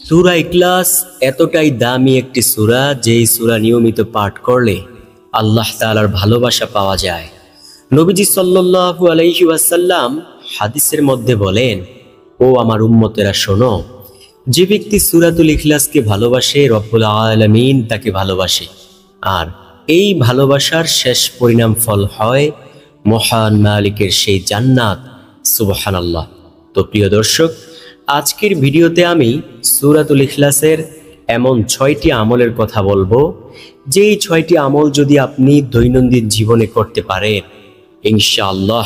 সূরা ইখলাস এতটাই দামি একটি সূরা, যেই সূরা নিয়মিত পাঠ করলে আল্লাহ তাআলার ভালোবাসা পাওয়া যায়। নবীজি সাল্লাল্লাহু আলাইহি ওয়াসাল্লাম হাদিসের মধ্যে বলেন, ও আমার উম্মতেরা শোনো, যে ব্যক্তি সূরাতুল ইখলাসকে ভালোবাসে রব্বুল আলামিন তাকে ভালোবাসে, আর এই ভালোবাসার শেষ পরিণাম ফল হয় মহান মালিকের সেই জান্নাত। সুবহানাল্লাহ। তো প্রিয় দর্শক, আজকের ভিডিওতে আমি সূরাতুল ইখলাসের এমন 6টি আমলের কথা বলবো, যেই 6টি আমল যদি আপনি দৈনন্দিন জীবনে করতে পারেন, ইনশাআল্লাহ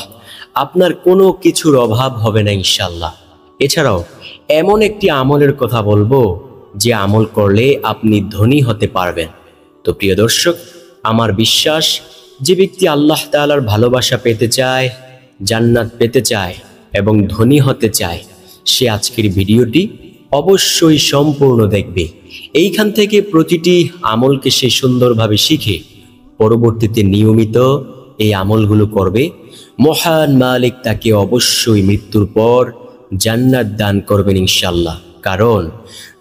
আপনার কোনো কিছুর অভাব হবে না ইনশাআল্লাহ। এছাড়াও এমন একটি আমলের কথা বলবো, যে আমল করলে আপনি ধনী হতে পারবেন। তো প্রিয় দর্শক, আমার বিশ্বাস, যে ব্যক্তি আল্লাহ তাআলার ভালোবাসা পেতে চায়, জান্নাত পেতে চায় এবং ধনী হতে চায়, সে আজকের ভিডিওটি অবশ্যই সম্পূর্ণ দেখবে। এইখান থেকে প্রতিটি আমলকে সে সুন্দরভাবে শিখে পরবর্তীতে নিয়মিত এই আমলগুলো করবে। মহান মালিক তাকে অবশ্যই মৃত্যুর পর জান্নাত দান করবেন ইনশাআল্লাহ। কারণ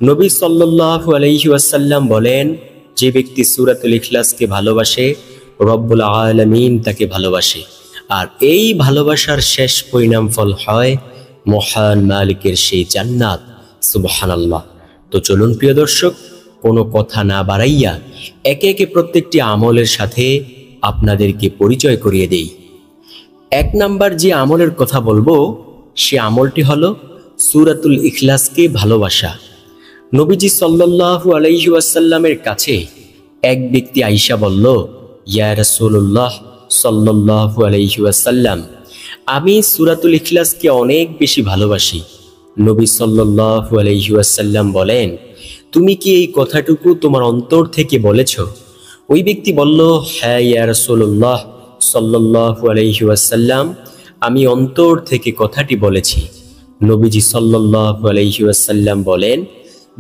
নবী সাল্লাল্লাহু আলাইহি ওয়াসাল্লাম বলেন, যে ব্যক্তি সূরাতুল ইখলাসকে ভালোবাসে রব্বুল আলামিন তাকে ভালোবাসে, আর এই ভালোবাসার শেষ পরিণাম ফল হয় মহান মালিকের সেই জান্নাত। সুবহানাল্লাহ। তো চলুন প্রিয় দর্শক, কোনো কথা না বাড়াইয়া একে একে প্রত্যেকটি আমলের সাথে আপনাদেরকে পরিচয় করিয়ে দেই। 1 নাম্বার যে আমলের কথা বলবো, সে আমলটি হলো সূরাতুল ইখলাসকে ভালোবাসা। নবীজি সাল্লাল্লাহু আলাইহি ওয়াসাল্লামের কাছে এক ব্যক্তি আয়েশা বলল, ইয়া রাসূলুল্লাহ সাল্লাল্লাহু আলাইহি ওয়াসাল্লাম, আমি সূরাতুল ইখলাসকে অনেক বেশি ভালোবাসি। নবী সাল্লাল্লাহু আলাইহি ওয়াসাল্লাম বলেন, তুমি কি এই কথাটুকু তোমার অন্তর থেকে বলেছ? ওই ব্যক্তি বলল, হ্যাঁ ইয়া রাসূলুল্লাহ সাল্লাল্লাহু আলাইহি ওয়াসাল্লাম, আমি অন্তর থেকে কথাটি বলেছি। নবীজি সাল্লাল্লাহু আলাইহি ওয়াসাল্লাম বলেন,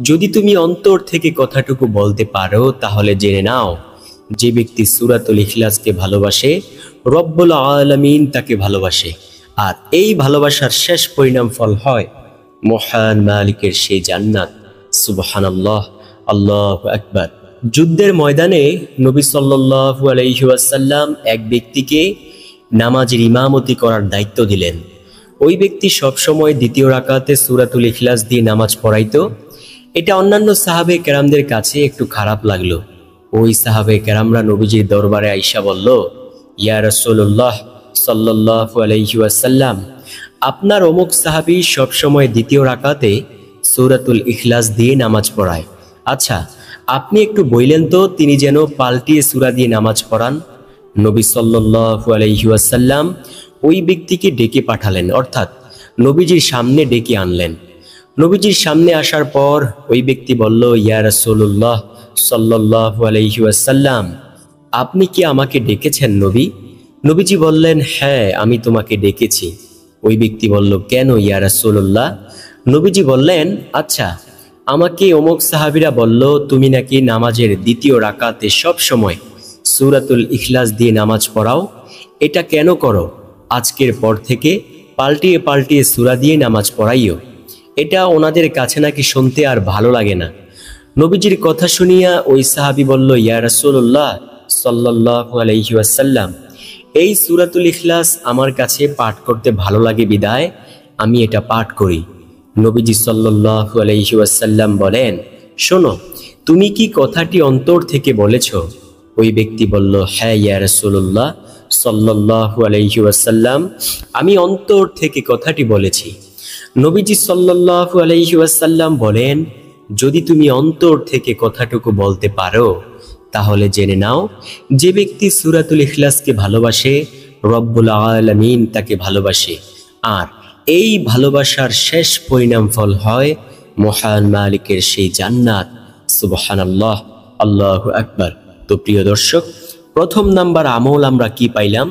যদি তুমি অন্তর থেকে কথাটুকু বলতে পারো, তাহলে জেনে নাও, যে ব্যক্তি সূরাতুল ইখলাসকে ভালোবাসে রব্বুল আলামিন তাকে ভালোবাসে, আর এই ভালোবাসার শেষ পরিণাম ফল হয় মহান মালিকের সেই জান্নাত। সুবহানাল্লাহ, আল্লাহু আকবার। যুদ্ধের ময়দানে নবী সাল্লাল্লাহু আলাইহি ওয়াসাল্লাম এক ব্যক্তিকে নামাজের ইমামতি করার দায়িত্ব দিলেন। ওই ব্যক্তি সবসময় দ্বিতীয় রাকাতে সূরাতুল ইখলাস দিয়ে নামাজ পড়াইতো। এটা অন্যান্য সাহাবে কেরামদের কাছে একটু খারাপ লাগলো। ওই সাহাবে কেরামরা নবীজির দরবারে আয়েশা বলল, ইয়া রাসূলুল্লাহ সাল্লাল্লাহু আলাইহি ওয়াসাল্লাম, আপনার অমুক সাহাবী সবসময় দ্বিতীয় রাকাতে সূরাতুল ইখলাস দিয়ে নামাজ পড়ায়। আচ্ছা, আপনি একটু বললেন তো, তিনি যেন পাল্টিয়ে সূরা দিয়ে নামাজ পড়ান। নবী সাল্লাল্লাহু আলাইহি ওয়াসাল্লাম ওই ব্যক্তিকে ডেকে পাঠালেন, অর্থাৎ নবীজির সামনে ডেকে আনলেন। নবীজির সামনে আসার পর ওই ব্যক্তি বলল, ইয়া রাসূলুল্লাহ সাল্লাল্লাহু আলাইহি ওয়াসাল্লাম, আপনি কি আমাকে ডেকেছেন নবী? নবীজি বললেন, হ্যাঁ, আমি তোমাকে ডেকেছি। ওই ব্যক্তি বলল, কেন ইয়া রাসূলুল্লাহ? নবীজি বললেন, আচ্ছা, আমাকে অমুক সাহাবীরা বলল, তুমি নাকি নামাজের দ্বিতীয় রাকাতে সব সময় সূরাতুল ইখলাস দিয়ে নামাজ পড়াও। এটা কেন করো? আজকের পর থেকে পাল্টিয়ে পাল্টিয়ে সূরা দিয়ে নামাজ পড়াইও। এটা ওনাদের কাছে নাকি শুনতে আর ভালো লাগে না। নবীজির কথা শুনিয়া ওই সাহাবী বলল, ইয়া রাসূলুল্লাহ সাল্লাল্লাহু আলাইহি ওয়াসাল্লাম, এই সূরাতুল ইখলাস আমার কাছে পাঠ করতে ভালো লাগে বিদায় আমি এটা পাঠ করি। নবীজি সাল্লাল্লাহু আলাইহি ওয়াসাল্লাম বলেন, শোনো, তুমি কি কথাটি অন্তর থেকে বলেছ? ওই ব্যক্তি বলল, হ্যাঁ ইয়া রাসূলুল্লাহ সাল্লাল্লাহু আলাইহি ওয়াসাল্লাম, আমি অন্তর থেকে কথাটি বলেছি। নবীজি সাল্লাল্লাহু আলাইহি ওয়াসাল্লাম বলেন, যদি তুমি অন্তর থেকে কথাটুকু বলতে পারো, তাহলে জেনে নাও, যে ব্যক্তি সূরাতুল ইখলাসকে ভালোবাসে রব্বুল আলামিন তাকে ভালোবাসে, আর এই ভালোবাসার শেষ পরিণাম ফল হয় মহান মালিকের সেই জান্নাত। সুবহানাল্লাহ, আল্লাহু আকবার। তো প্রিয় দর্শক, 1 নাম্বার আমল আমরা কি পাইলাম?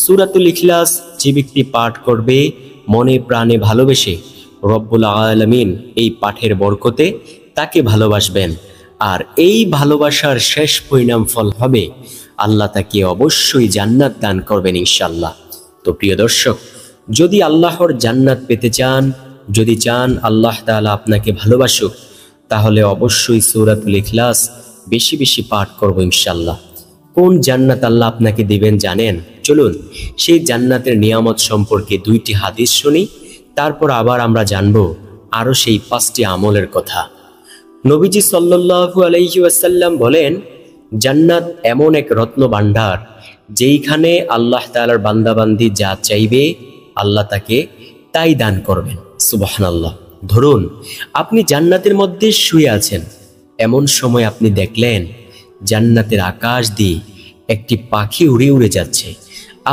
সূরাতুল ইখলাস যে ব্যক্তি পাঠ করবে মনে প্রাণে ভালোবেসে রব্বুল আলামিন এই পাঠের বরকতে তাকে ভালোবাসবেন, আর এই ভালোবাসার শেষ পরিণাম ফল হবে আল্লাহ তাকে অবশ্যই জান্নাত দান করবেন ইনশাআল্লাহ। তো প্রিয় দর্শক, যদি আল্লাহর জান্নাত পেতে চান, যদি চান আল্লাহ তাআলা আপনাকে ভালোবাসুক, তাহলে অবশ্যই সূরাতুল ইখলাস বেশি বেশি পাঠ করব ইনশাআল্লাহ। কোন জান্নাত আল্লাহ আপনাকে দিবেন জানেন? চলুন সেই জান্নাতের নিয়ামত সম্পর্কে 2টি হাদিস শুনি, তারপর আবার আমরা জানব আরো সেই 5টি আমলের কথা। নবীজি সাল্লাল্লাহু আলাইহি ওয়াসাল্লাম বলেন, জান্নাত এমন এক রত্ন ভাণ্ডার যেইখানে আল্লাহ তাআলার বান্দাবান্দি যা চাইবে আল্লাহ তাকে তাই দান করবেন। সুবহানাল্লাহ। ধরুন আপনি জান্নাতের মধ্যে শুয়ে আছেন, এমন সময় আপনি দেখলেন জান্নাতের আকাশ দিয়ে একটি পাখি উড়ে উড়ে যাচ্ছে।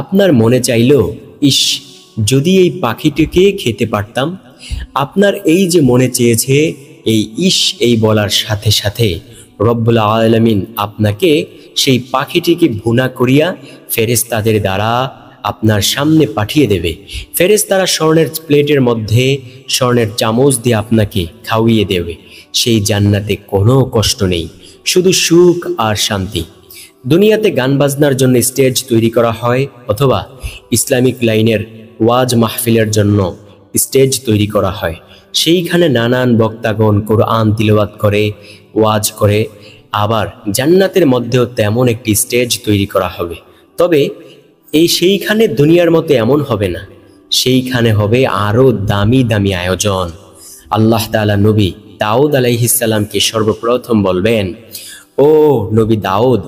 আপনার মনে চাইল, ইস, যদি এই পাখিটিকে খেতে পারতাম। আপনার এই যে মনে চেয়েছে, এই ইস এই বলার সাথে সাথে রব্বুল আলামিন আপনাকে সেই পাখিটিকে ভুনা করিয়া ফেরেশতাদের দ্বারা আপনার সামনে পাঠিয়ে দেবে। ফেরেশতারা স্বর্ণের প্লেটের মধ্যে স্বর্ণের চামচ দিয়ে আপনাকে খাওয়িয়ে দেবে। সেই জান্নাতে কোনো কষ্ট নেই, শুধু সুখ আর শান্তি। দুনিয়াতে গান বাজনার জন্য স্টেজ তৈরি করা হয়, অথবা ইসলামিক লাইনের ওয়াজ মাহফিলের জন্য স্টেজ তৈরি করা হয়। সেইখানে নানান বক্তাগণ কোরআন তিলাওয়াত করে, ওয়াজ করে। আবার জান্নাতের মধ্যেও তেমন একটি স্টেজ তৈরি করা হবে, তবে সেইখানে দুনিয়ার মতো এমন হবে না। সেইখানে হবে আরো দামি দামি আয়োজন। আল্লাহ তাআলা নবী দাউদ আলাইহিস সালামকে সর্বপ্রথম বলবেন, ও নবী দাউদ,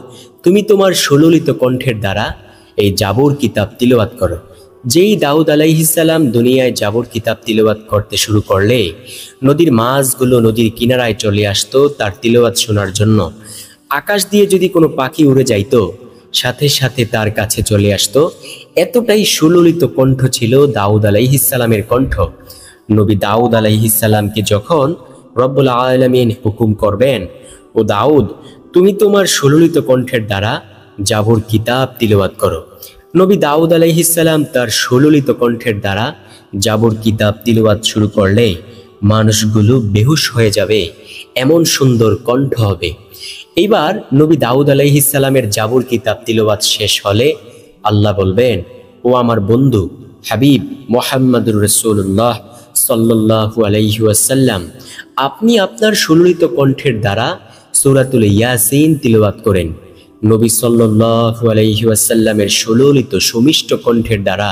তুমি তোমার সুললিত কণ্ঠের দ্বারা এই জাবুর কিতাব তিলাওয়াত করো। যেই দাউদ আলাইহিস সালাম দুনিয়ায় জাবুর কিতাব তিলাওয়াত করতে শুরু করলে নদীর মাছগুলো নদীর কিনারায় চলে আসতো তার তিলাওয়াত শোনার জন্য। আকাশ দিয়ে যদি কোনো পাখি উড়ে যাইতো, সাথে সাথে তার কাছে চলে আসতো। এতটাই সুললিত কণ্ঠ ছিল দাউদ আলাইহিস সালামের কণ্ঠ। নবী দাউদ আলাইহিস সালামকে যখন রব্বুল আলামিন হুকুম করবেন, ও দাউদ, তুমি তোমার সুললিত কণ্ঠের দ্বারা জাবুর কিতাব তিলাওয়াত করো, নবী দাউদ আলাইহিস সালাম তার সুললিত কণ্ঠের দ্বারা জাবুর কিতাব তিলাওয়াত শুরু করলে মানুষগুলো বেহুশ হয়ে যাবে, এমন সুন্দর কণ্ঠ হবে। এইবার নবী দাউদ আলাইহিস সালামের জাবুর কিতাব তিলাওয়াত শেষ হলে আল্লাহ বলবেন, ও আমার বন্ধু হাবিব মুহাম্মদুর রাসূলুল্লাহ সাল্লাল্লাহু আলাইহি ওয়াসাল্লাম, আপনি আপনার সুললিত কণ্ঠের দ্বারা সূরাতুল ইয়াসিন তিলাওয়াত করেন। নবী সাল্লাল্লাহু আলাইহি ওয়াসাল্লামের সুললিত সুমিষ্ট কণ্ঠের দ্বারা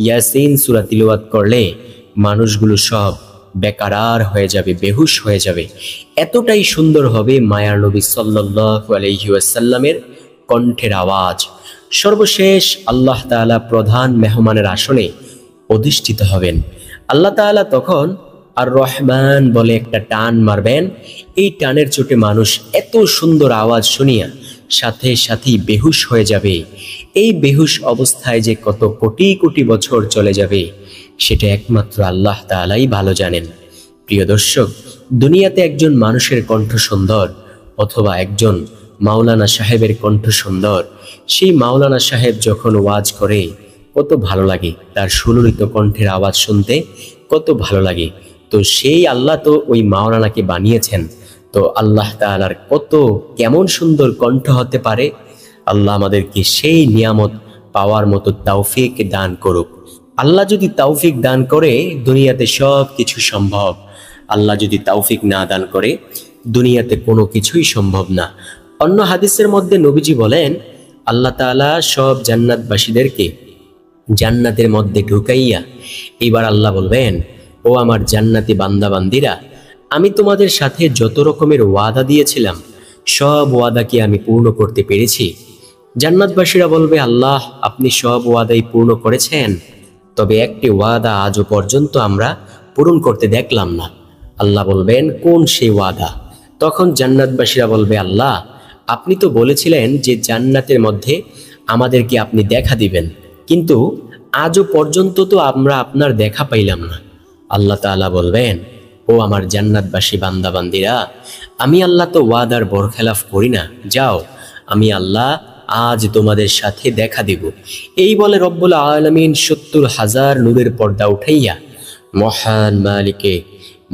ইয়াসিন সূরা তিলাওয়াত করলে মানুষগুলো সব বেকারার হয়ে যাবে, বেহুশ হয়ে যাবে। এতটাই সুন্দর হবে মায়ার নবী সাল্লাল্লাহু আলাইহি ওয়াসাল্লামের কণ্ঠের আওয়াজ। সর্বশেষ আল্লাহ তাআলা প্রধান মেহমানের আসনে অধিষ্ঠিত হবেন। আল্লাহ তাআলা তখন আর রহমান বলে একটা টান মারবেন। এই টানের চোটে মানুষ এত সুন্দর আওয়াজ শুনিয়া সাথে সাথেই বেহুশ হয়ে যাবে। এই বেহুশ অবস্থায় যে কত কোটি কোটি বছর চলে যাবে সেটা একমাত্র আল্লাহ তাআলাই ভালো জানেন। প্রিয় দর্শক, দুনিয়াতে একজন মানুষের কণ্ঠ সুন্দর, অথবা একজন মাওলানা সাহেবের কণ্ঠ সুন্দর, সেই মাওলানা সাহেব যখন ওয়াজ করে কত ভালো লাগে, তার সুললিত কণ্ঠের আওয়াজ শুনতে কত ভালো লাগে। তো সেই আল্লাহ তো ওই মাওলানাকে বানিয়েছেন, তো আল্লাহ তাআলার কত কেমন সুন্দর কণ্ঠ হতে পারে। আল্লাহ আমাদেরকে সেই নিয়ামত পাওয়ার মতো তৌফিক দান করুক। আল্লাহ যদি তৌফিক দান করে দুনিয়াতে সব কিছু সম্ভব, আল্লাহ যদি তৌফিক না দান করে দুনিয়াতে কোনো কিছুই সম্ভব না। অন্য হাদিসের মধ্যে নবীজি বলেন, আল্লাহ তাআলা সব জান্নাতবাসীদেরকে জান্নাতের মধ্যে ঢুকাইয়া এবার আল্লাহ বলবেন, ও আমার জান্নাতি বান্দাবান্দিরা, আমি তোমাদের সাথে যত রকমের ওয়াদা দিয়েছিলাম সব ওয়াদা কি আমি পূর্ণ করতে পেরেছি? জান্নাতবাসীরা বলবে, আল্লাহ, আপনি সব ওয়াদাই পূর্ণ করেছেন, তবে একটি ওয়াদা আজও পর্যন্ত আমরা পূরণ করতে দেখলাম না। আল্লাহ বলবেন, কোন সেই ওয়াদা? তখন জান্নাতবাসীরা বলবে, আল্লাহ, আপনি তো বলেছিলেন যে জান্নাতের মধ্যে আমাদেরকে আপনি দেখা দিবেন, কিন্তু আজও পর্যন্ত তো আমরা আপনার দেখা পাইলাম না। আল্লাহ তাআলা বলবেন, ও আমার জান্নাতবাসী বান্দাবান্দিরা, আমি আল্লাহ তো ওয়াদার বরখেলাফ করি না, যাও, আমি আল্লাহ আজ তোমাদের সাথে দেখা দেব। এই বলে রব্বুল আলামিন ৭০,০০০ নূরের পর্দা উঠাইয়া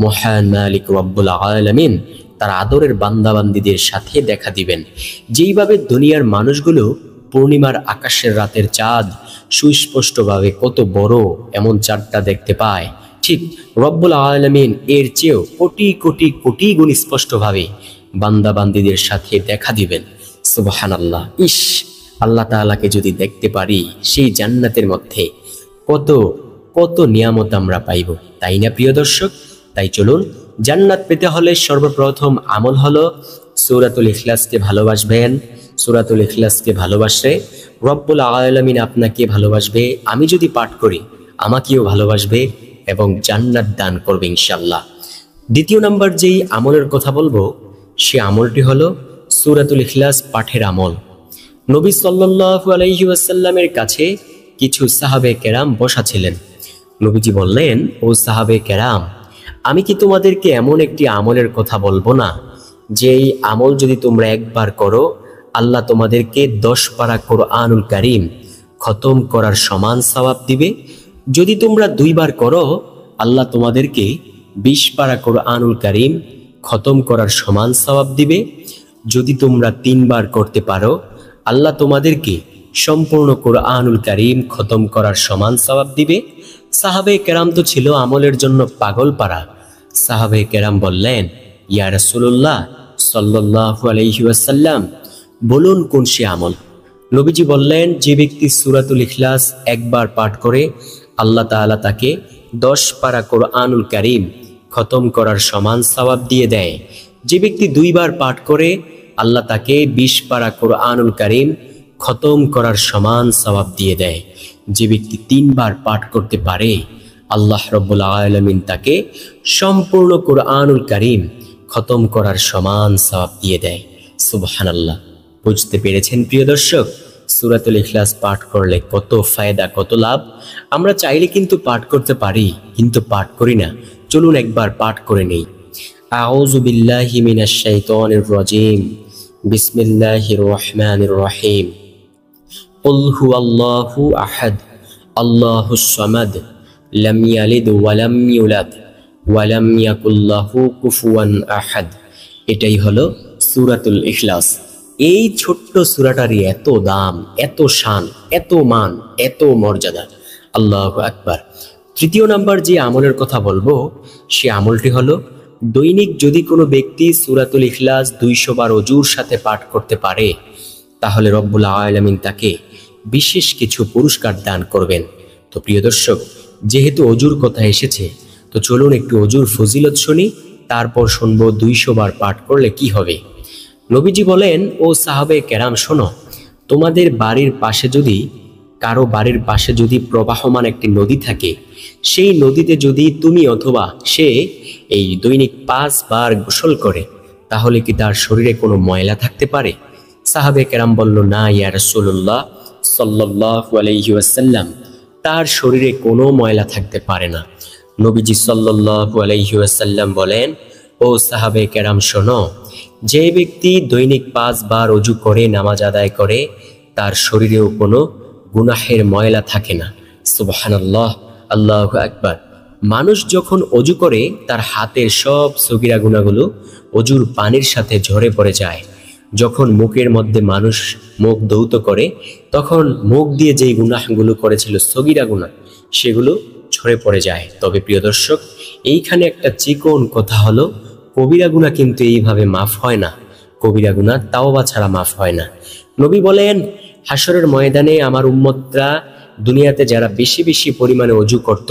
মহান মালিক রব্বুল আলামিন তার আদরের বান্দাবান্দিদের সাথে দেখা দিবেন। যেইভাবে দুনিয়ার মানুষগুলো পূর্ণিমার আকাশের রাতের চাঁদ সুস্পষ্টভাবে কত বড় এমন চাঁদটা দেখতে পায়, ঠিক রব্বুল আলামিন এর চেয়েও কোটি কোটি কোটি গুণ স্পষ্টভাবে বান্দা বান্দীদের সাথে দেখা দিবেন। সুবহানাল্লাহ। ইস, আল্লাহ তাআলাকে যদি দেখতে পারি সেই জান্নাতের মধ্যে কত কত নিয়ামত আমরা পাইব, তাই না প্রিয় দর্শক? তাই চলুন, জান্নাত পেতে হলে সর্বপ্রথম আমল হলো সূরাতুল ইখলাসকে ভালোবাসবেন। সূরাতুল ইখলাসকে ভালোবাসলে রব্বুল আলামিন আপনাকে ভালোবাসবে, আমি যদি পাঠ করি আমাকেও ভালোবাসবে এবং জান্নাত দান করবে ইনশাআল্লাহ। দ্বিতীয় নাম্বার যেই আমলের কথা বলবো সে আমলটি হলো সূরাতুল ইখলাস পাঠের আমল। নবী সাল্লাল্লাহু আলাইহি ওয়াসাল্লামের কাছে কিছু সাহাবে কেরাম বসা ছিলেন। নবীজি বললেন, ও সাহাবে কেরাম, আমি কি তোমাদেরকে এমন একটি আমলের কথা বলবো না যেই আমল যদি তোমরা একবার করো আল্লাহ তোমাদেরকে 10 পারা কোরআনুল কারীম খতম করার সমান সওয়াব দিবে। যদি তোমরা 2 বার করো আল্লাহ তোমাদেরকে 20 পারা কোরআনুল কারীম খতম করার সমান সওয়াব দিবে। যদি তোমরা 3 বার করতে পারো আল্লাহ তোমাদেরকে সম্পূর্ণ কোরআনুল কারীম খতম করার সমান সওয়াব দিবে। সাহাবে কেরাম তো ছিল আমলের জন্য পাগল পারা। সাহাবে কেরাম বললেন, ইয়া রাসূলুল্লাহ সাল্লাল্লাহু আলাইহি ওয়াসাল্লাম, বলুন কোন সে আমল? নবীজি বললেন, যে ব্যক্তি সূরাতুল ইখলাস একবার পাঠ করে আল্লাহ তাআলা তাকে 10 পারা কোরআনুল কারীম খতম করার সমান সওয়াব দিয়ে দেয়। যে ব্যক্তি 2 বার পাঠ করে আল্লাহ তাকে 20 পারা কোরআনুল কারীম খতম করার সমান সওয়াব দিয়ে দেয়। যে ব্যক্তি 3 বার পাঠ করতে পারে আল্লাহ রাব্বুল আলামিন তাকে সম্পূর্ণ কোরআনুল কারীম খতম করার সমান সওয়াব দিয়ে দেয়। সুবহানাল্লাহ। বুঝতে পেরেছেন প্রিয় দর্শক, সূরাতুল ইখলাস পাঠ করলে কত ফায়দা, কত লাভ। আমরা চাইলে কিন্তু পাঠ করতে পারি, কিন্তু পাঠ করি না। চলুন একবার পাঠ করে নেই। আউযু বিল্লাহি মিনাশ শাইতানির রাজিম, বিসমিল্লাহির রহমানির রহিম। কুল হুয়াল্লাহু আহাদ, আল্লাহুস সামাদ, লাম ইয়ালিদ ওয়া লাম ইউলাদ ওয়া লাম ইয়াকুল লাহু কুফুয়ান আহাদ। এটাই হলো সূরাতুল ইখলাস। এই ছোট্ট সূরাটারই এত দাম, এত শান, এত মান, এত মর্যাদা। আল্লাহু আকবার। তৃতীয় নাম্বার যে আমলের কথা বলবো সে আমলটি হলো দৈনিক যদি কোনো ব্যক্তি সূরাতুল ইখলাস 200 বার ওযুর সাথে পাঠ করতে পারে তাহলে রব্বুল আলামিন তাকে বিশেষ কিছু পুরস্কার দান করবেন। তো প্রিয় দর্শক, যেহেতু ওযুর কথা এসেছে তো চলুন একটু ওযুর ফজিলত শুনি, তারপর শুনবো 200 বার পাঠ করলে কি হবে। নবীজি বলেন, ও সাহাবে কেরাম শোনো, তোমাদের বাড়ির পাশে যদি কারো বাড়ির পাশে যদি প্রবাহমান একটি নদী থাকে, সেই নদীতে যদি তুমি অথবা সে এই দৈনিক 5 বার গোসল করে তাহলে কি তার শরীরে কোনো ময়লা থাকতে পারে? সাহাবে কেরাম বলল, না ইয়া রাসূলুল্লাহ সাল্লাল্লাহু আলাইহি ওয়াসাল্লাম, তার শরীরে কোনো ময়লা থাকতে পারে না। নবীজি সাল্লাল্লাহু আলাইহি ওয়াসাল্লাম বলেন, ও সাহাবে কেরাম শোনো, যে ব্যক্তি দৈনিক 5 বার ওযু করে নামাজ আদায় করে তার শরীরেও কোনো গুনাহের ময়লা থাকে না। সুবহানাল্লাহ, আল্লাহু আকবার। মানুষ যখন ওযু করে তার হাতের সব সগীরা গুনাহগুলো ওযুর পানির সাথে ঝরে পড়ে যায়। যখন মুখের মধ্যে মানুষ মুখ ধৌত করে তখন মুখ দিয়ে যেই গুনাহগুলো করেছিল সগীরা গুনাহ সেগুলো ঝরে পড়ে যায়। তবে প্রিয় দর্শক, এইখানে একটা চিকন কথা হলো, কবিরা গুনাহ কিন্তু এইভাবে মাফ হয় না। কবিরা গুনাহ তাওবা ছাড়া মাফ হয় না। নবী বলেন, হাসরের ময়দানে আমার উম্মতরা দুনিয়াতে যারা বেশি বেশি পরিমাণে ওযু করত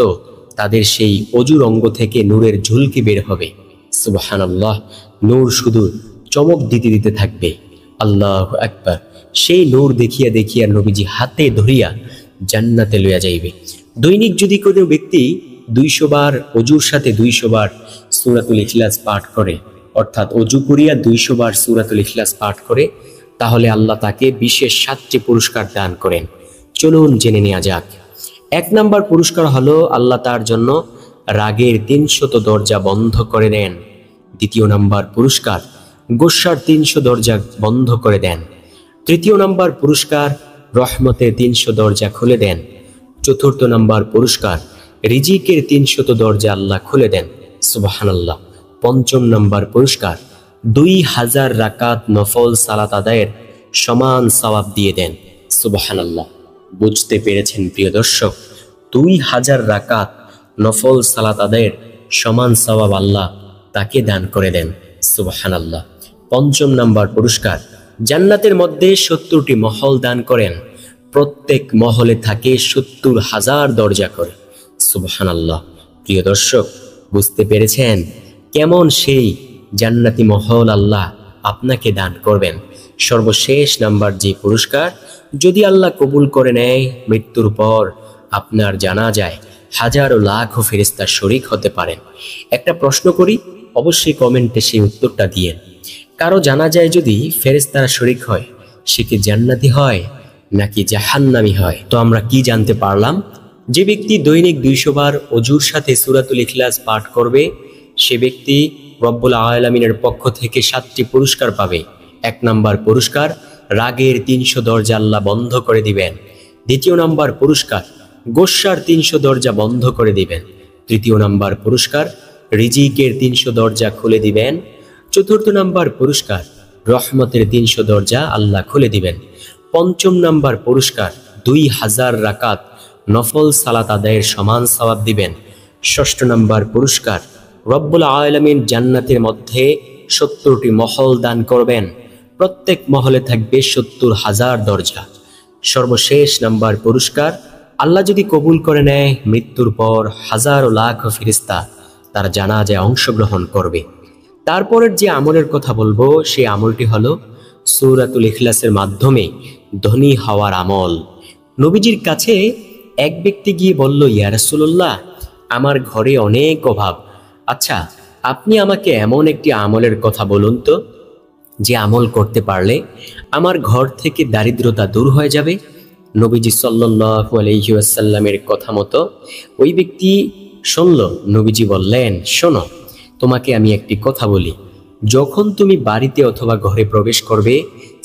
তাদের সেই ওযুর অঙ্গ থেকে নূরের ঝুলকি বের হবে। সুবহানাল্লাহ, নূর শুধু চমক দিতে দিতে থাকবে। আল্লাহু আকবার। সেই নূর দেখিয়া দেখিয়া নবীজি হাতে ধরিয়া জান্নাতে লইয়া যাইবে। দৈনিক যদি কোনো ব্যক্তি 200 বার ওযুর সাথে 200 বার সূরাতুল ইখলাস পাঠ করে, অর্থাৎ ওযু করিয়া 200 বার সূরাতুল ইখলাস পাঠ করে, তাহলে আল্লাহ তাকে বিশেষ 7টি পুরস্কার দান করেন। চলুন জেনে নেওয়া যাক। 1 নাম্বার পুরস্কার হলো আল্লাহ তার জন্য রাগের 300 দরজা বন্ধ করে দেন। দ্বিতীয় নাম্বার পুরস্কার, গোস্বার 300 দরজা বন্ধ করে দেন। তৃতীয় নাম্বার পুরস্কার, রহমতের 300 দরজা খুলে দেন। চতুর্থ নাম্বার পুরস্কার, রিজিকের 300 দরজা আল্লাহ খুলে দেন। সুবহানাল্লাহ। পঞ্চম নাম্বার পুরস্কার, 2000 রাকাত নফল সালাত আদায়ের সমান সওয়াব দিয়ে দেন। সুবহানাল্লাহ। বুঝতে পেরেছেন প্রিয় দর্শক, 2000 রাকাত নফল সালাত আদায়ের সমান সওয়াব আল্লাহ তাকে দান করে দেন। সুবহানাল্লাহ। ৫ম নাম্বার পুরস্কার, জান্নাতের মধ্যে ৭০টি মহল দান করেন, প্রত্যেক মহলে থাকে ৭০,০০০ দরজা করে। সুবহানাল্লাহ। প্রিয় দর্শক, বুঝতে পেরেছেন কেমন সেই জান্নাতি মহল আল্লাহ আপনাকে দান করবেন। সর্বশেষ নাম্বার যে পুরস্কার, যদি আল্লাহ কবুল করে নেয়, মৃত্যুর পর আপনার জানাজায় হাজারো লাখো ফেরেশতা শরীক হতে পারেন। একটা প্রশ্ন করি, অবশ্যই কমেন্টে সেই উত্তরটা দিয়েন। কারো জানাজায় যদি ফেরেশতারা শরীক হয়, সে কি জান্নাতি হয় নাকি জাহান্নামী হয়? তো আমরা কি জানতে পারলাম? যে ব্যক্তি দৈনিক ২০০ বার অজুর সাথে সূরাতুল ইখলাস পাঠ করবে, সে ব্যক্তি রব্বুল আলামিনের পক্ষ থেকে 7টি পুরস্কার পাবে। ১ নাম্বার পুরস্কার, রাগের ৩০০ দরজা আল্লাহ বন্ধ করে দিবেন। ২য় নাম্বার পুরস্কার, গোস্বার ৩০০ দরজা বন্ধ করে দিবেন। ৩য় নাম্বার পুরস্কার, রিজিকের ৩০০ দরজা খুলে দিবেন। ৪র্থ নাম্বার পুরস্কার, রহমতের ৩০০ দরজা আল্লাহ খুলে দিবেন। ৫ম নাম্বার পুরস্কার, ২০০০ রাকাত নফল সালাত আদায়ের সমান সওয়াব দিবেন। ৬ষ্ঠ নাম্বার পুরস্কার, রব্বুল আলামিন জান্নাতের মধ্যে ৭০টি মহল দান করবেন, প্রত্যেক মহলে থাকবে ৭০,০০০ দরজা। সর্বশেষ নাম্বার পুরস্কার, আল্লাহ যদি কবুল করে নেয়, মৃত্যুর পর হাজারো লাখ ফেরেশতা তার জানাজায় অংশগ্রহণ করবে। তারপরের যে আমলের কথা বলবো, সেই আমলটি হলো সূরাতুল ইখলাসের মাধ্যমে ধনী হওয়ার আমল। নবীজির কাছে এক ব্যক্তি গিয়ে বলল, ইয়া রাসূলুল্লাহ, আমার ঘরে অনেক অভাব। আচ্ছা, আপনি আমাকে এমন একটি আমলের কথা বলুন তো, যে আমল করতে পারলে আমার ঘর থেকে দারিদ্রতা দূর হয়ে যাবে। নবীজি সাল্লাল্লাহু আলাইহি ওয়াসাল্লামের কথা মতো ওই ব্যক্তি শুনল। নবীজি বললেন, শোনো, তোমাকে আমি একটি কথা বলি, যখন তুমি বাড়িতে অথবা ঘরে প্রবেশ করবে,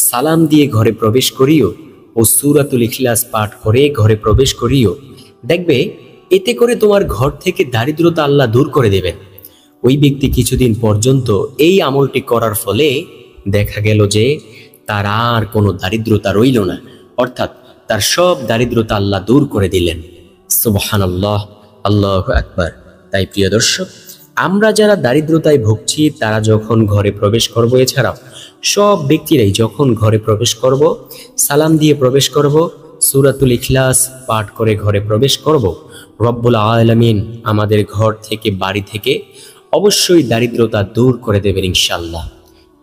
সালাম দিয়ে ঘরে প্রবেশ করিও ও সূরাতুল ইখলাস পাঠ করে ঘরে প্রবেশ করিও। দেখবে এতে করে তোমার ঘর থেকে দারিদ্রতা আল্লাহ দূর করে দেবেন। ওই ব্যক্তি কিছুদিন পর্যন্ত এই আমলটি করার ফলে দেখা গেল যে তার আর কোনো দারিদ্রতা রইল না, অর্থাৎ তার সব দারিদ্রতা আল্লাহ দূর করে দিলেন। সুবহানাল্লাহ, আল্লাহু আকবার। তাই প্রিয় দর্শক, আমরা যারা দারিদ্রতায় ভুগছি, তারা যখন ঘরে প্রবেশ করব, এছাড়াও সব ব্যক্তিরাই যখন ঘরে প্রবেশ করব, সালাম দিয়ে প্রবেশ করব, সূরাতুল ইখলাস পাঠ করে ঘরে প্রবেশ করব, রব্বুল আলামিন আমাদের ঘর থেকে, বাড়ি থেকে অবশ্যই দারিদ্রতা দূর করে দেবেন ইনশাআল্লাহ।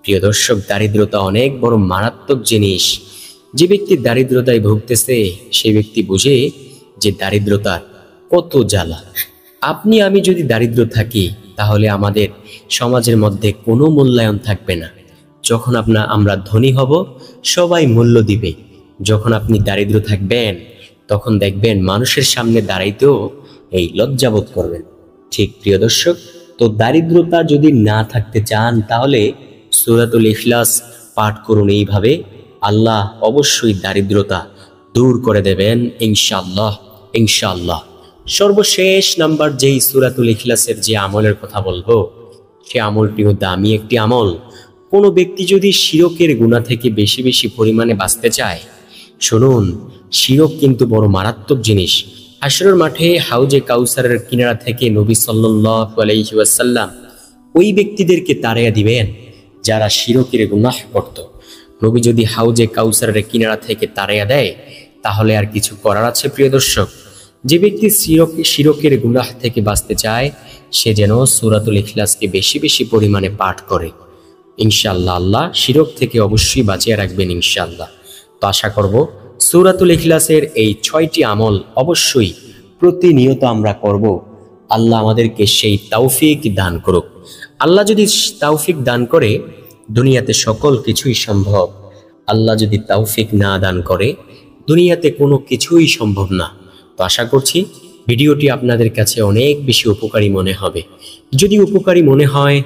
প্রিয় দর্শক, দারিদ্রতা অনেক বড় মারাত্মক জিনিস। যে ব্যক্তি দারিদ্রতায় ভুগতেছে, সেই ব্যক্তি বুঝে যে দারিদ্রতার কত জ্বালা। আপনি আমি যদি দারিদ্র থাকি, তাহলে আমাদের সমাজের মধ্যে কোনো মূল্যায়ন থাকবে না। যখন আমরা ধনী হব, সবাই মূল্য দিবে। যখন আপনি দারিদ্র থাকবেন, তখন দেখবেন মানুষের সামনে দাঁড়াইতেও এই লজ্জাবোধ করবেন। ঠিক প্রিয় দর্শক, তো দারিদ্রতা যদি না থাকতে চান, তাহলে সূরাতুল ইখলাস পাঠ করুন। এইভাবে আল্লাহ অবশ্যই দারিদ্রতা দূর করে দেবেন ইনশাআল্লাহ, ইনশাআল্লাহ। সর্বশেষ নাম্বার যেই সূরাতুল ইখলাসের যে আমলের কথা বলবো, সে আমলটিও দামি একটি আমল। কোনো ব্যক্তি যদি শিরকের গুনাহ থেকে বেশি বেশি পরিমাণে বাঁচতে চায়, শুনুন, শিরক কিন্তু বড় মারাত্মক জিনিস। হাশরের মাঠে হাউজে কাউসারের কিনারা থেকে নবী সাল্লাল্লাহু আলাইহি ওয়াসাল্লাম ওই ব্যক্তিদেরকে তাড়িয়ে দিবেন যারা শিরকের গুনাহ করত। নবী যদি হাউজে কাউসারের কিনারা থেকে তাড়িয়ে দেয়, তাহলে আর কিছু করার আছে? প্রিয় দর্শক, যে ব্যক্তি শিরকের গুনাহ থেকে বাঁচতে চায়, সে যেন সূরাতুল ইখলাসকে বেশি বেশি পরিমাণে পাঠ করে। ইনশাআল্লাহ আল্লাহ শিরক থেকে অবশ্যই বাঁচিয়ে রাখবেন ইনশাআল্লাহ। তো আশা করব সূরাতুল ইখলাসের এই 6টি আমল অবশ্যই প্রতিনিয়ত আমরা করব। আল্লাহ আমাদেরকে সেই তৌফিক দান করুক। আল্লাহ যদি তৌফিক দান করে, দুনিয়াতে সকল কিছুই সম্ভব। আল্লাহ যদি তৌফিক না দান করে, দুনিয়াতে কোনো কিছুই সম্ভব না। তো আশা করছি ভিডিওটি আপনাদের কাছে অনেক বেশি উপকারী মনে হবে। যদি উপকারী মনে হয়